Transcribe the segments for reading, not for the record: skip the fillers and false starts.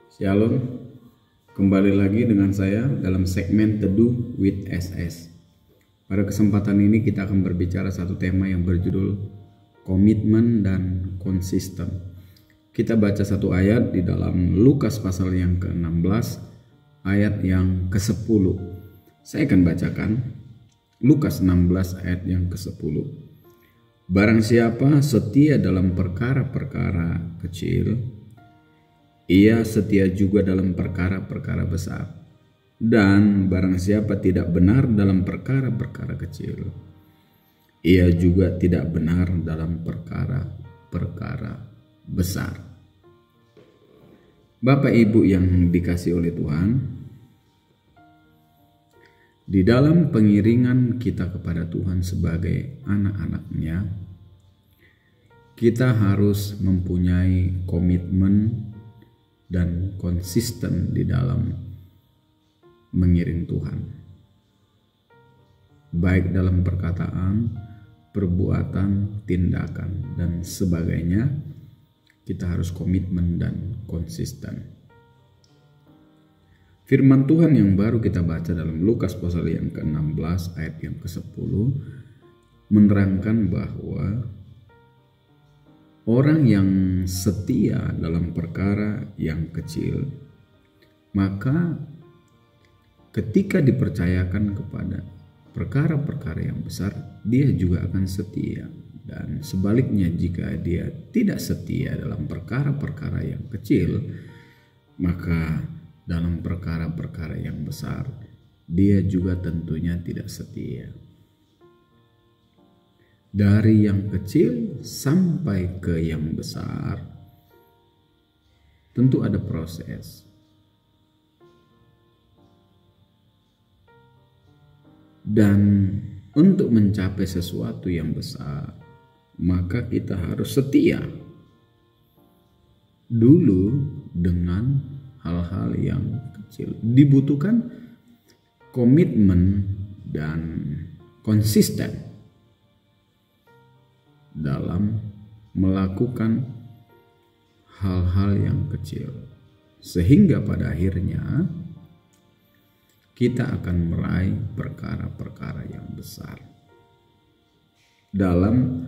Shalom, kembali lagi dengan saya dalam segmen Teduh with SS. Pada kesempatan ini kita akan berbicara satu tema yang berjudul komitmen dan konsisten. Kita baca satu ayat di dalam Lukas pasal yang ke-16 ayat yang ke-10. Saya akan bacakan Lukas 16 ayat yang ke-10. Barang siapa setia dalam perkara-perkara kecil, ia setia juga dalam perkara-perkara besar. Dan barang siapa tidak benar dalam perkara-perkara kecil, ia juga tidak benar dalam perkara-perkara besar. Bapak Ibu yang dikasihi oleh Tuhan, di dalam pengiringan kita kepada Tuhan sebagai anak-anak-Nya, kita harus mempunyai komitmen dan konsisten di dalam mengiring Tuhan, baik dalam perkataan, perbuatan, tindakan, dan sebagainya. Kita harus komitmen dan konsisten. Firman Tuhan yang baru kita baca dalam Lukas pasal yang ke-16 ayat yang ke-10 menerangkan bahwa orang yang setia dalam perkara yang kecil, maka ketika dipercayakan kepada perkara-perkara yang besar, dia juga akan setia. Dan sebaliknya, jika dia tidak setia dalam perkara-perkara yang kecil, maka dalam perkara-perkara yang besar, dia juga tentunya tidak setia. Dari yang kecil sampai ke yang besar, tentu ada proses. Dan untuk mencapai sesuatu yang besar, maka kita harus setia dulu dengan hal-hal yang kecil. Dibutuhkan komitmen dan konsisten dalam melakukan hal-hal yang kecil, sehingga pada akhirnya kita akan meraih perkara-perkara yang besar dalam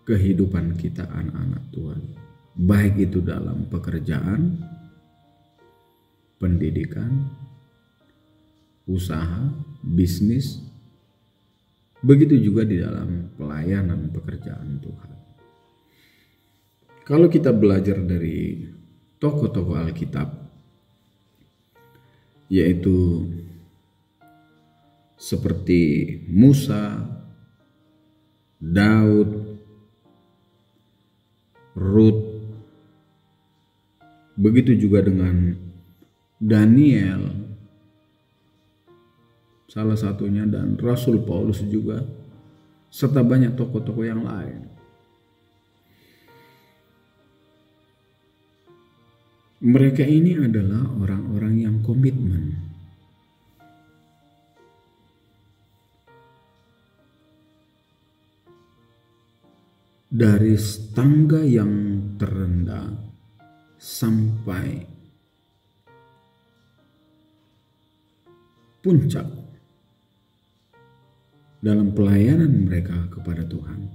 kehidupan kita anak-anak Tuhan, baik itu dalam pekerjaan, pendidikan, usaha, bisnis, begitu juga di dalam pelayanan pekerjaan Tuhan. Kalau kita belajar dari tokoh-tokoh Alkitab, yaitu seperti Musa, Daud, Rut, begitu juga dengan Daniel, salah satunya, dan Rasul Paulus juga, serta banyak tokoh-tokoh yang lain. Mereka ini adalah orang-orang yang komitmen. Dari tangga yang terendah sampai puncak dalam pelayanan mereka kepada Tuhan,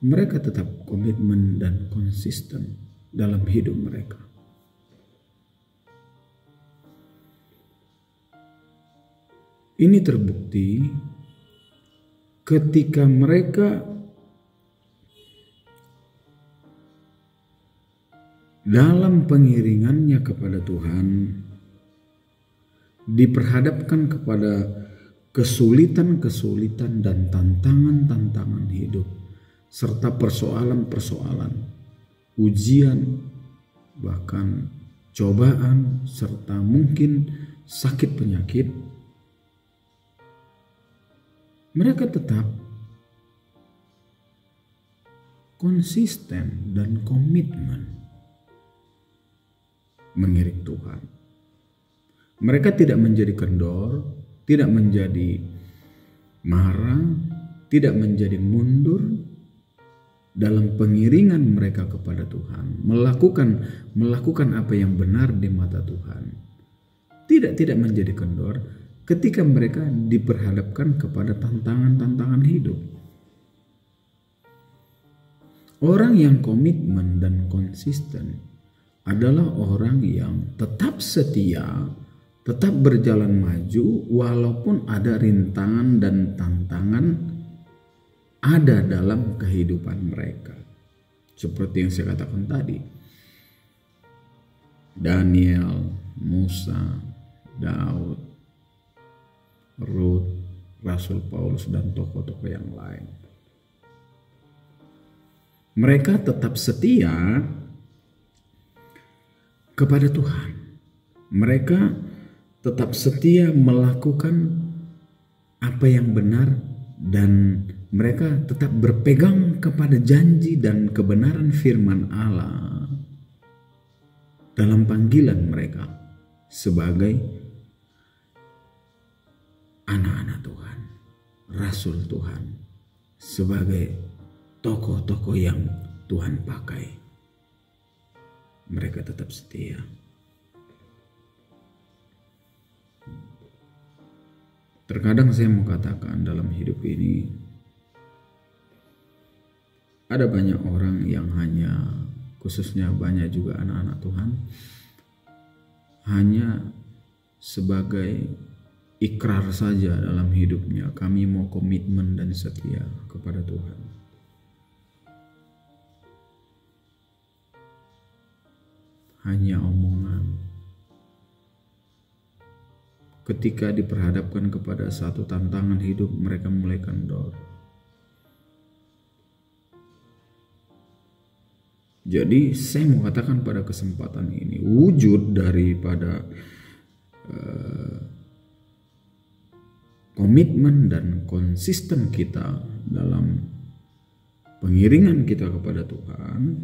mereka tetap komitmen dan konsisten dalam hidup mereka. Ini terbukti ketika mereka dalam pengiringannya kepada Tuhan diperhadapkan kepada kesulitan-kesulitan dan tantangan-tantangan hidup, serta persoalan-persoalan, ujian, bahkan cobaan, serta mungkin sakit penyakit. Mereka tetap konsisten dan komitmen mengiring Tuhan. Mereka tidak menjadi kendor, tidak menjadi marah, tidak menjadi mundur, dalam pengiringan mereka kepada Tuhan, melakukan apa yang benar di mata Tuhan, tidak menjadi kendor ketika mereka diperhadapkan kepada tantangan-tantangan hidup. Orang yang komitmen dan konsisten adalah orang yang tetap setia, tetap berjalan maju walaupun ada rintangan dan tantangan ada dalam kehidupan mereka. Seperti yang saya katakan tadi, Daniel, Musa, Daud, Ruth, Rasul Paulus, dan tokoh-tokoh yang lain. Mereka tetap setia kepada Tuhan. Mereka tetap setia melakukan apa yang benar, dan mereka tetap berpegang kepada janji dan kebenaran firman Allah dalam panggilan mereka sebagai anak-anak Tuhan, rasul Tuhan, sebagai tokoh-tokoh yang Tuhan pakai. Mereka tetap setia. Terkadang saya mau katakan dalam hidup ini ada banyak orang yang hanya, khususnya banyak juga anak-anak Tuhan, hanya sebagai ikrar saja dalam hidupnya, kami mau komitmen dan setia kepada Tuhan. Hanya omongan. Ketika diperhadapkan kepada satu tantangan hidup, mereka mulai kendor. Jadi saya mau katakan pada kesempatan ini, wujud daripada komitmen dan konsisten kita dalam pengiringan kita kepada Tuhan,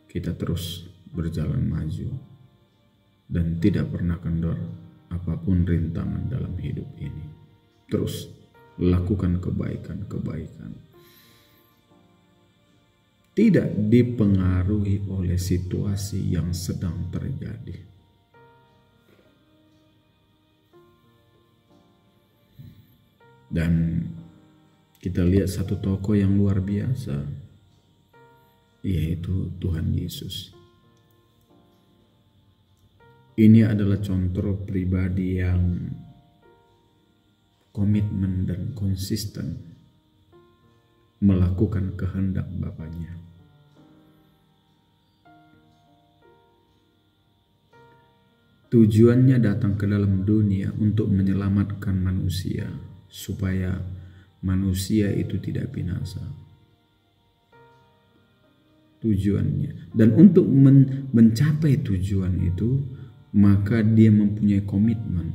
kita terus berjalan maju dan tidak pernah kendor apapun rintangan dalam hidup ini. Terus lakukan kebaikan-kebaikan. Tidak dipengaruhi oleh situasi yang sedang terjadi. Dan kita lihat satu tokoh yang luar biasa, yaitu Tuhan Yesus. Ini adalah contoh pribadi yang komitmen dan konsisten melakukan kehendak Bapaknya. Tujuannya datang ke dalam dunia untuk menyelamatkan manusia, supaya manusia itu tidak binasa. Tujuannya. Dan untuk mencapai tujuan itu, maka dia mempunyai komitmen,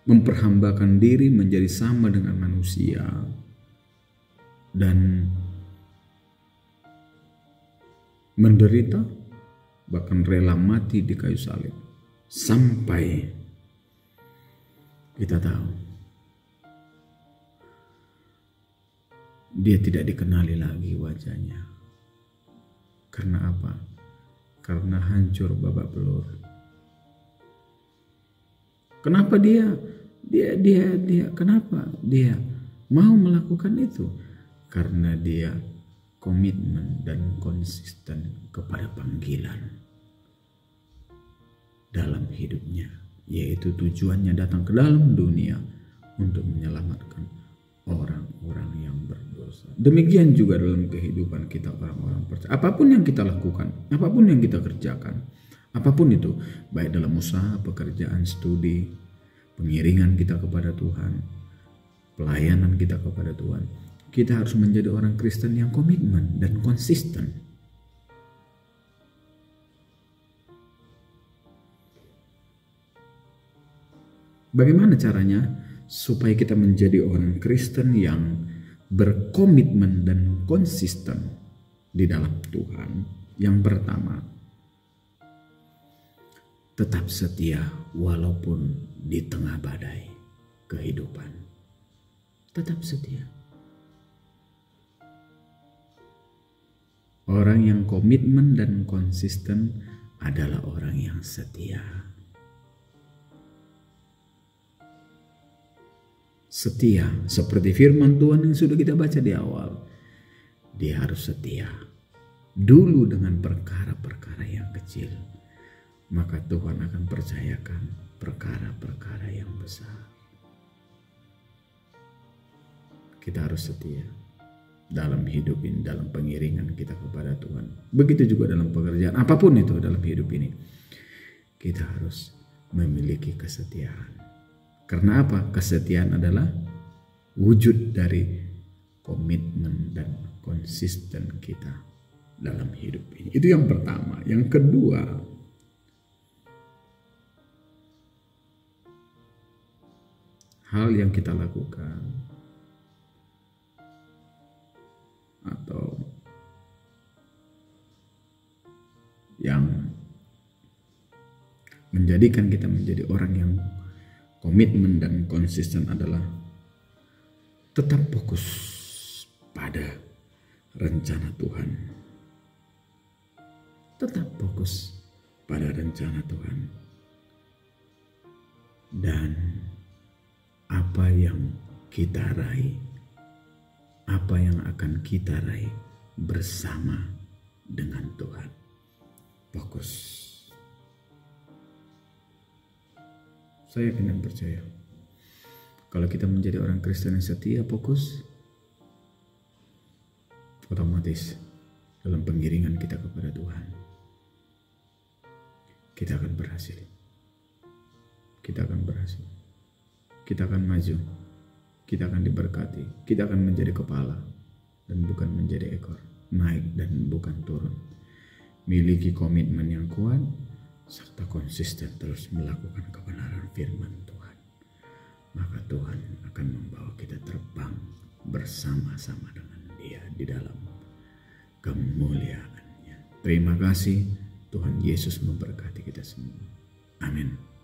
memperhambakan diri menjadi sama dengan manusia, dan menderita, bahkan rela mati di kayu salib, sampai kita tahu dia tidak dikenali lagi wajahnya. Karena apa? Karena hancur babak belur. Kenapa kenapa dia mau melakukan itu? Karena dia komitmen dan konsisten kepada panggilan dalam hidupnya, yaitu tujuannya datang ke dalam dunia untuk menyelamatkan orang-orang yang berdosa. Demikian juga dalam kehidupan kita orang-orang percaya. Apapun yang kita lakukan, apapun yang kita kerjakan, apapun itu, baik dalam usaha, pekerjaan, studi, pengiringan kita kepada Tuhan, pelayanan kita kepada Tuhan, kita harus menjadi orang Kristen yang komitmen dan konsisten. Bagaimana caranya supaya kita menjadi orang Kristen yang berkomitmen dan konsisten di dalam Tuhan? Yang pertama, tetap setia walaupun di tengah badai kehidupan. Tetap setia. Orang yang komitmen dan konsisten adalah orang yang setia. Setia, seperti firman Tuhan yang sudah kita baca di awal. Dia harus setia. Dulu dengan perkara-perkara yang kecil, maka Tuhan akan percayakan perkara-perkara yang besar. Kita harus setia dalam hidup ini, dalam pengiringan kita kepada Tuhan. Begitu juga dalam pekerjaan, apapun itu dalam hidup ini. Kita harus memiliki kesetiaan. Karena apa? Kesetiaan adalah wujud dari komitmen dan konsisten kita dalam hidup ini. Itu yang pertama. Yang kedua, hal yang kita lakukan atau yang menjadikan kita menjadi orang yang komitmen dan konsisten adalah tetap fokus pada rencana Tuhan. Tetap fokus pada rencana Tuhan. Dan apa yang kita raih, apa yang akan kita raih bersama dengan Tuhan. Fokus. Saya yakin dan percaya, kalau kita menjadi orang Kristen yang setia, fokus, otomatis dalam pengiringan kita kepada Tuhan, kita akan berhasil. Kita akan berhasil. Kita akan maju. Kita akan diberkati. Kita akan menjadi kepala dan bukan menjadi ekor. Naik dan bukan turun. Miliki komitmen yang kuat serta konsisten terus melakukan kebenaran firman Tuhan. Maka Tuhan akan membawa kita terbang bersama-sama dengan Dia di dalam kemuliaan-Nya. Terima kasih. Tuhan Yesus memberkati kita semua. Amin.